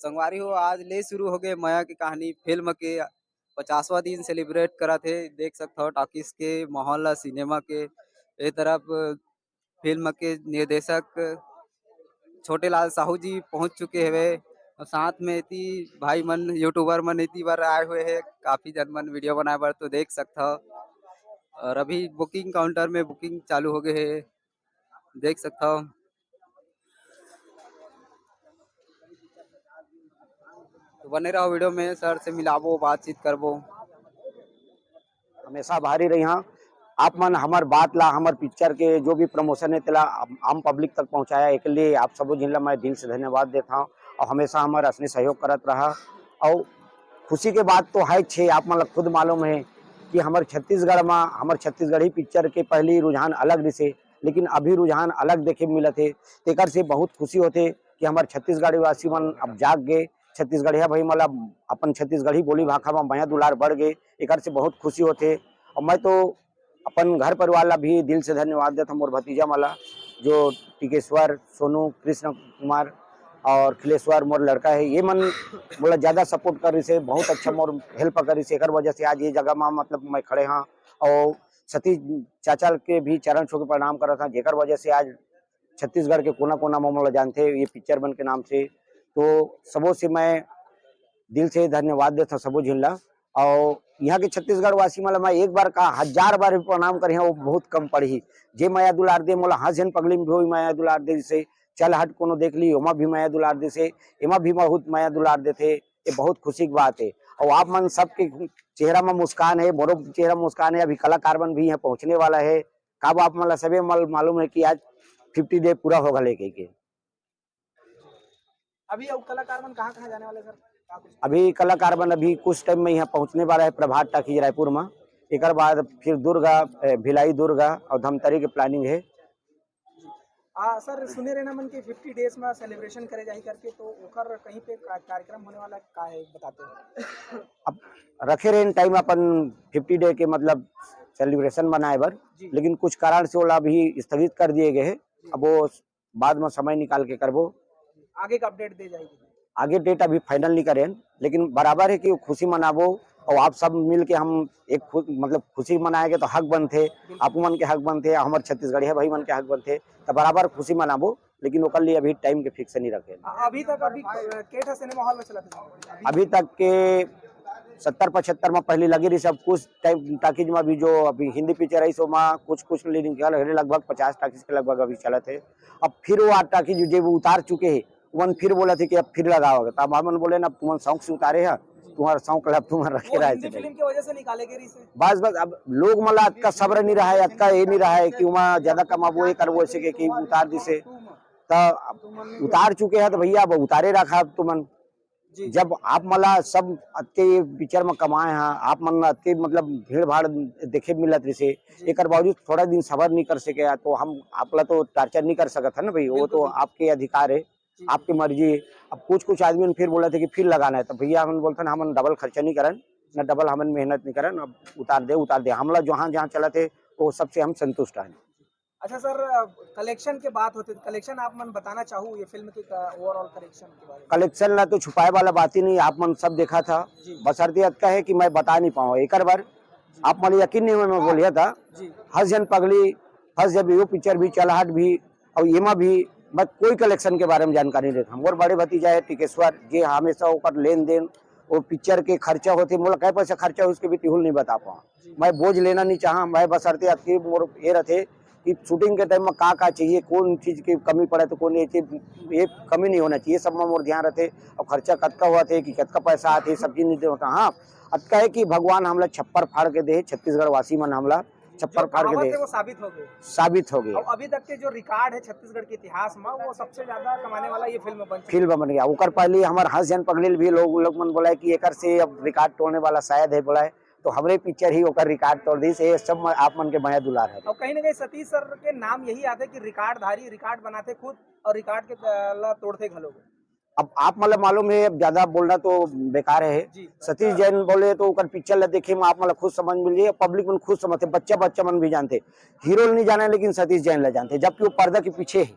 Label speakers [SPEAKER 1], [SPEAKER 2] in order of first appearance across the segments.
[SPEAKER 1] संगवारी हो आज ले शुरू हो गए माया की कहानी फिल्म के 50वां दिन सेलिब्रेट करा थे। देख सकते हो टॉकीज के माहौल ला सिनेमा के ए तरफ फिल्म के निर्देशक छोटे लाल साहू जी पहुंच चुके हुए और साथ में इति भाई मन यूट्यूबर मन इति बार आए हुए हैं। काफी जन मन वीडियो बनाए बर तो देख सकते हो। और अभी बुकिंग काउंटर में बुकिंग चालू हो गए है, देख सकते हो। तो बने रहो वीडियो में, सर से मिलाबो बातचीत करबो।
[SPEAKER 2] हमेशा भारी रही हाँ। आप मन हमार बात ला हमार पिक्चर के जो भी प्रमोशन है तेला आम पब्लिक तक पहुंचाया, एक लिए आप सब जिन ला मैं दिल से धन्यवाद देता हूँ। और हमेशा हमारा असली सहयोग करत रहा। और खुशी के बात तो है छे, आप मन खुद मालूम है कि हमारे छत्तीसगढ़ में हमारे छत्तीसगढ़ी पिक्चर के पहली रुझान अलग दिसे, लेकिन अभी रुझान अलग देखे मिलत है। तेकर से बहुत खुशी होते कि हमारे छत्तीसगढ़ी वासी मन अब जाग गए। छत्तीसगढ़िया भाई मतलब अपन छत्तीसगढ़ी बोली भाषा में माया दुलार बढ़ गए, एक से बहुत खुशी होते। और मैं तो अपन घर परिवार ला भी दिल से धन्यवाद देता हूँ। मोर भतीजा मला जो टिकेश्वर, सोनू, कृष्ण कुमार और खिलेश्वर मोर लड़का है, ये मन बोला ज्यादा सपोर्ट कर रही से, बहुत अच्छा मोर हेल्प करी से। एकर वजह से आज ये जगह में मतलब मैं खड़े हाँ। और सतीश चाचा के भी चरण छू के प्रणाम करा था, जेकर वजह से आज छत्तीसगढ़ के कोना कोना में मोला जानते ये पिक्चर बन के नाम से। तो सबों से मैं दिल से धन्यवाद देता सबो जिला। और यहाँ के छत्तीसगढ़ वासी मतलब मैं एक बार का 1000 बार भी प्रणाम करे वो बहुत कम पड़ी। जे माया दुलार दे मोला हंस जन पगली में भी माया दुलार दे से, चल हट कोनो देख ली ओमा भी माया दुलार दे से, एमा भी बहुत माया दुलार देते। ये बहुत खुशी की बात है। और आप मन सबके चेहरा में मुस्कान है, मोरो चेहरा में मुस्कान है। अभी कलाकार मन भी यहाँ पहुंचने वाला है। कब आप मतलब सभी मालूम है कि आज 50 डे पूरा होगा लेके के।
[SPEAKER 3] अभी कलाकार मन कहाँ जाने वाले सर?
[SPEAKER 2] अभी कलाकार बन अभी कुछ टाइम में यहाँ पहुंचने वाला है प्रभात टाकीज रायपुर में। एक बाद फिर दुर्गा, भिलाई दुर्गा और धमतरी के प्लानिंग है।
[SPEAKER 3] सर सुने रहना मन के 50 डेज में सेलिब्रेशन करे जाही करके, तो ओकर कहीं पे कार्यक्रम होने वाला का है बताते हैं?
[SPEAKER 2] अब रखे रहे टाइम अपन 50 डे के मतलब सेलिब्रेशन बनाए बर, लेकिन कुछ कारण से वो अभी स्थगित कर दिए गए हैं। अब वो बाद में समय निकाल के करबो,
[SPEAKER 3] आगे का अपडेट दे जाएगी।
[SPEAKER 2] आगे डेट अभी फाइनल नहीं करें, लेकिन बराबर है कि खुशी मनाबो। और आप सब मिल के हम एक मतलब खुशी मनाएंगे तो हक बनते, आप मन के हक बनते, हमारे छत्तीसगढ़िया भाई मन के हक बनते, तो बराबर खुशी मनाबो। लेकिन ओकर लिए अभी टाइम के फिक्स नहीं रखे।
[SPEAKER 3] अभी तक केठा सिनेमा हॉल में चला था?
[SPEAKER 2] अभी तक के 70-75 में पहले लगी रही सब कुछ टाइम टाकीज में भी जो अभी हिंदी पिक्चर है सो कुछ लगभग 50 टाकीज के लगभग अभी चला थे। अब फिर वो 8 टाकीज जो उतार चुके हैं वन फिर बोला थे कि अब फिर लगाओगे, तो अब हम बोले ना तुम शौक से उतारे है, तुम्हारा शौक लब तुम्हारा रखे रहे थे
[SPEAKER 3] फिल्म की वजह से निकाले गए से।
[SPEAKER 2] बस अब लोग मला अत का सब्र नहीं रहा है, अत का ये नहीं रहा है कि वहाँ ज्यादा कमाबो ये करबो ऐसे कि उतार दिसे। तो उतार चुके हैं तो भैया अब उतारे रखा तुमन। जब आप मला सब अत्ते पिक्चर में कमाए हैं, आप मन अत्ते मतलब भीड़ भाड़ देखे मिलत रही से, एक बावजूद थोड़ा दिन सबर नहीं कर सके, तो हम आपला तो टार्चर नहीं कर सकते है ना भाई, वो तो आपके अधिकार है, आपकी मर्जी है। अब कुछ आदमी फिर बोला थे कि फिर लगाना है, तो भैया हम बोलते हैं हम डबल खर्चा नहीं करन, न डबल हम मेहनत नहीं करन, अब उतार दे हमला जहाँ जहाँ चला थे वो सबसे हम संतुष्ट हैं।
[SPEAKER 3] अच्छा सर, कलेक्शन के बात होती है, कलेक्शन आप मन बताना चाहूँ ये फिल्म के ओवरऑल कलेक्शन के बारे में?
[SPEAKER 2] कलेक्शन ला तो छुपाए वाला बात ही नहीं, आप मन सब देखा था, बशर्ते का है कि मैं बता नहीं पाऊँ। एक बार आप मन यकीन नहीं हुआ मैं बोलिया था, हंस जन पगली फर्स्ट जब यो पिक्चर भी चलहट भी और येमा भी मैं कोई कलेक्शन के बारे में जानकारी देता हूँ। और बड़े भतीजा है टिकेश्वर जे हमेशा ऊपर लेन देन वो पिक्चर के खर्चा होते मोला कई पैसा खर्चा उसके भी टिहुल नहीं बता पाऊँ। मैं बोझ लेना नहीं चाहा, मैं बशर्ते मोर ये रहते कि शूटिंग के टाइम में का चाहिए, कौन चीज की कमी पड़े तो कौन ये कमी नहीं होना चाहिए, सब में मोर ध्यान रहते। और खर्चा कतका हुआ थे कि कतका पैसा आते सब चीज नहीं होता। हाँ अतका है कि भगवान हमला छप्पर फाड़ के दे, छत्तीसगढ़ वासी मन हमला छप्पर फाड़ के दे,
[SPEAKER 3] वो साबित हो गए। और अभी तक के जो रिकॉर्ड है छत्तीसगढ़ के इतिहास में, वो सबसे ज्यादा कमाने वाला ये फिल्म बन
[SPEAKER 2] गया। ओकर पहले हमारे हंस जन पगलेल भी लोग मन बोला कि एकर से अब रिकॉर्ड तोड़ने वाला शायद है बोला है, तो हमरे पिक्चर ही ओकर रिकॉर्ड तोड़ दी से सब आप मन के माया दुलार है।
[SPEAKER 3] और कहीं ना कहीं सतीश सर के नाम यही आते कि रिकॉर्डधारी, रिकॉर्ड बनाते खुद और रिकॉर्ड के तोड़ते घलोग।
[SPEAKER 2] अब आप मतलब मालूम है, अब ज्यादा बोलना तो बेकार है। सतीश जैन बोले तो ओकर पिक्चर ला देखे में आप मतलब खुद समझ मिलिए, पब्लिक मन खुद समझते, बच्चा मन भी जानते, हीरो नहीं जाने लेकिन सतीश जैन ला जानते, जबकि वो पर्दा के पीछे है।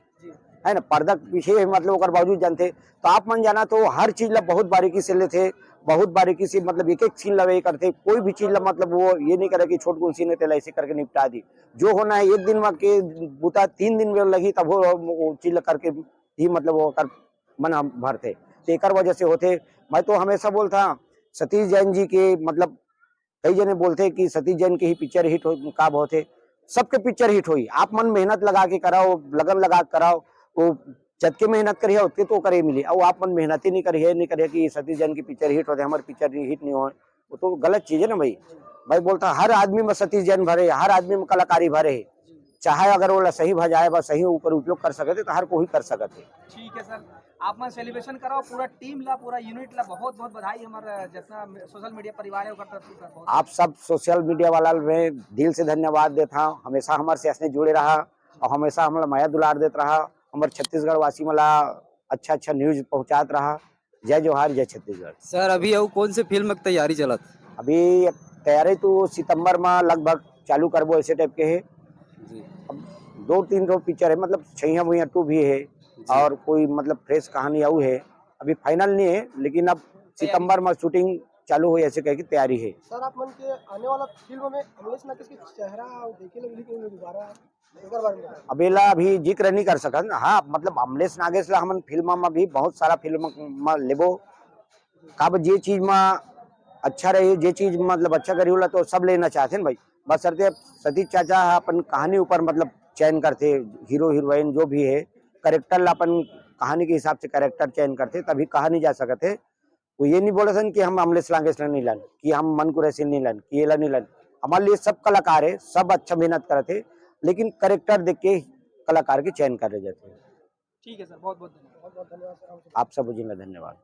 [SPEAKER 2] है ना, पर्दा के पीछे मतलब ओकर बावजूद जानते। तो आप मन जाना तो हर चीज ला बहुत बारीकी से लेते, बहुत बारीकी से मतलब एक एक सीन लवे करते, कोई भी चीज ला मतलब वो ये नहीं करे कि छोट कुन सीन है तेला ऐसे करके निपटा दी। जो होना है एक दिन में के बूता 3 दिन में लगी तब वो चीज ला करके ही मतलब वो कर मन भरते। तो एक वजह से होते। मैं तो हमेशा बोलता सतीश जैन जी के मतलब कई जने बोलते कि सतीश जैन की ही पिक्चर हिट हो काब होते। सबके पिक्चर हिट हुई, आप मन मेहनत लगा के कराओ, लगन लगा के कराओ, वो जतके मेहनत करिए उतके तो करे मिली। और आप मन मेहनत ही नहीं करिए, नहीं करिए कि सतीश जैन की पिक्चर हिट होते हमारी पिक्चर हिट नहीं हो, वो तो गलत चीज है ना भाई। भाई बोलता हर आदमी में सतीश जैन भरे, हर आदमी में कलाकारी भरे, चाहे अगर वो सही भजाए बस सही ऊपर उपयोग कर सकते तो हर कोई कर सकते।
[SPEAKER 3] ठीक है सर, आप मन सेलिब्रेशन कराओ, पूरा टीम ला, पूरा यूनिट ला बहुत बहुत बधाई। हमारा जितना सोशल मीडिया परिवार है ओकर तरफ से बहुत
[SPEAKER 2] आप सब सोशल मीडिया वाला में दिल से धन्यवाद देता हूँ। हमेशा हमारे से ऐसे जुड़े रहा और हमेशा हमारा माया दुलार देता रहा। हमारे छत्तीसगढ़ वासी मला अच्छा अच्छा न्यूज पहुंचात रहा। जय जोहार, जय छत्तीसगढ़।
[SPEAKER 1] सर अभी और कौन से फिल्म की तैयारी चलत?
[SPEAKER 2] अभी तैयारी तो सितंबर में लगभग चालू करबो ऐसे टाइप के है।
[SPEAKER 1] जी
[SPEAKER 2] अब 2-3 पिक्चर है, मतलब छैया भुइया 2 भी है और कोई मतलब फ्रेश कहानी आऊ है। अभी फाइनल नहीं है लेकिन अब सितंबर में शूटिंग चालू हुई ऐसे कह की तैयारी है।
[SPEAKER 3] सर आप मन के आने वाला फिल्म में अमलेश नागेश के चेहरा देखे लगे कि दोबारा एकर बारे में
[SPEAKER 2] अबेला अभी जिक्र नहीं कर सकत। हाँ मतलब अमलेश नागेश ला हमन फिल्म में भी बहुत सारा फिल्म में लेबो। कब जे चीज में अच्छा रही, जे चीज मतलब अच्छा करी होला तो सब लेना चाहते हैं भाई। बस सरते सतीश चाचा अपन कहानी ऊपर मतलब चयन करते, हीरो हीरोइन जो भी है करेक्टर ला अपन कहानी के हिसाब से करेक्टर चयन करते तभी कहानी जा सकते। वो ये नहीं बोले सन कि हम अमलेश नागेश नहीं लन, कि हम मन कुरैशी नहीं लन, कि ये ला नहीं लन। हमारे लिए सब कलाकार है, सब अच्छा मेहनत करते, लेकिन करेक्टर देख के कलाकार के चयन करे जाते हैं।
[SPEAKER 3] ठीक है सर, बहुत बहुत धन्यवाद। बहुत बहुत धन्यवाद सर।
[SPEAKER 2] आप सब जिन्हें धन्यवाद।